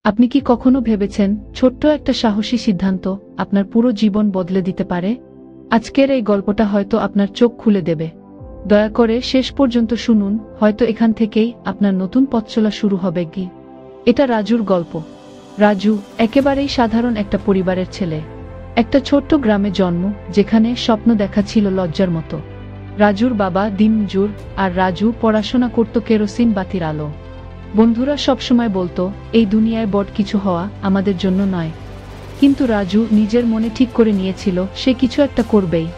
আপনি কি কখনো ভেবেছেন ছোট্ট একটা সাহসী সিদ্ধান্ত আপনার পুরো জীবন বদলে দিতে পারে? আজকের এই গল্পটা হয়তো আপনার চোখ খুলে দেবে। দয়া করে শেষ পর্যন্ত শুনুন, হয়তো এখান থেকেই আপনার নতুন পথ চলা শুরু হবে। কি এটা রাজুর গল্প। রাজু একেবারেই সাধারণ একটা পরিবারের ছেলে। একটা ছোট্ট গ্রামে জন্ম, যেখানে স্বপ্ন দেখা ছিল লজ্জার মতো। রাজুর বাবা দিনমজুর, আর রাজু পড়াশোনা করত কেরোসিন বাতির আলো। বন্ধুরা সবসময় বলতো, এই দুনিয়ায় বড় কিছু হওয়া আমাদের জন্য নয়। কিন্তু রাজু নিজের মনে ঠিক করে নিয়েছিল সে কিছু একটা করবেই।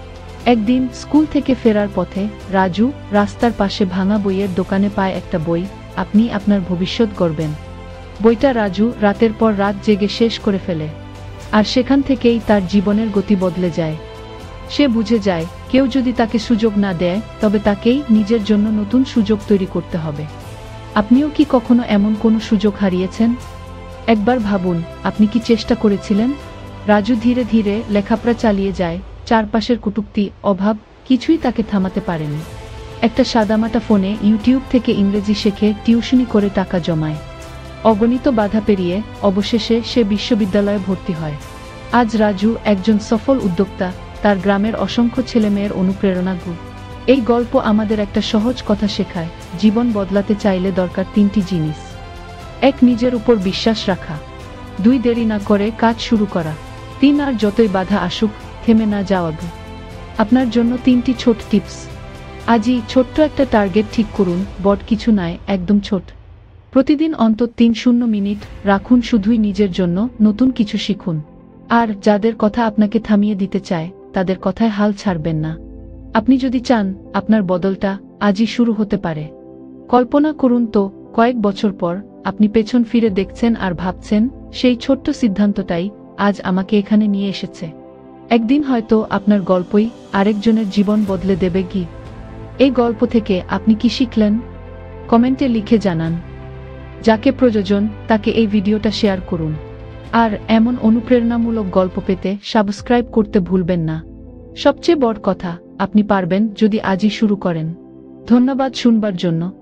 একদিন স্কুল থেকে ফেরার পথে রাজু রাস্তার পাশে ভাঙা বইয়ের দোকানে পায় একটা বই, আপনি আপনার ভবিষ্যৎ গড়বেন। বইটা রাজু রাতের পর রাত জেগে শেষ করে ফেলে। আর সেখান থেকেই তার জীবনের গতি বদলে যায়। সে বুঝে যায়, কেউ যদি তাকে সুযোগ না দেয়, তবে তাকেই নিজের জন্য নতুন সুযোগ তৈরি করতে হবে। আপনিও কি কখনো এমন কোনো সুযোগ হারিয়েছেন? একবার ভাবুন, আপনি কি চেষ্টা করেছিলেন? রাজু ধীরে ধীরে লেখাপড়া চালিয়ে যায়। চারপাশের কটূক্তি, অভাব কিছুই তাকে থামাতে পারেনি। একটা সাদামাটা ফোনে ইউটিউব থেকে ইংরেজি শেখে, টিউশনি করে টাকা জমায়। অগণিত বাধা পেরিয়ে অবশেষে সে বিশ্ববিদ্যালয়ে ভর্তি হয়। আজ রাজু একজন সফল উদ্যোক্তা, তার গ্রামের অসংখ্য ছেলেমেয়ের অনুপ্রেরণা। এই গল্প আমাদের একটা সহজ কথা শেখায়, জীবন বদলাতে চাইলে দরকার তিনটি জিনিস। 1. নিজের উপর বিশ্বাস রাখা। 2. দেরি না করে কাজ শুরু করা। 3. আর যতই বাধা আসুক, থেমে না যাওয়া। আপনার জন্য 3টি ছোট টিপস। আজই ছোট্ট একটা টার্গেট ঠিক করুন, বড় কিছু নয়, একদম ছোট। প্রতিদিন অন্তত 30 মিনিট রাখুন শুধুই নিজের জন্য, নতুন কিছু শিখুন। আর যাদের কথা আপনাকে থামিয়ে দিতে চায়, তাদের কথায় হাল ছাড়বেন না। আপনি যদি চান, আপনার বদলটা আজই শুরু হতে পারে। কল্পনা করুন তো, কয়েক বছর পর আপনি পেছন ফিরে দেখছেন আর ভাবছেন, সেই ছোট্ট সিদ্ধান্তটাই আজ আমাকে এখানে নিয়ে এসেছে। একদিন হয়তো আপনার গল্পই আরেকজনের জীবন বদলে দেবে। কি এই গল্প থেকে আপনি কি শিখলেন? কমেন্টে লিখে জানান। যাকে প্রয়োজন তাকে এই ভিডিওটা শেয়ার করুন। আর এমন অনুপ্রেরণামূলক গল্প পেতে সাবস্ক্রাইব করতে ভুলবেন না। সবচেয়ে বড় কথা, আপনি পারবেন যদি আজই শুরু করেন। ধন্যবাদ শুনবার জন্য।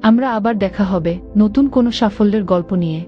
আমরা আবার দেখা হবে নতুন কোনো সাফল্যের গল্প নিয়ে।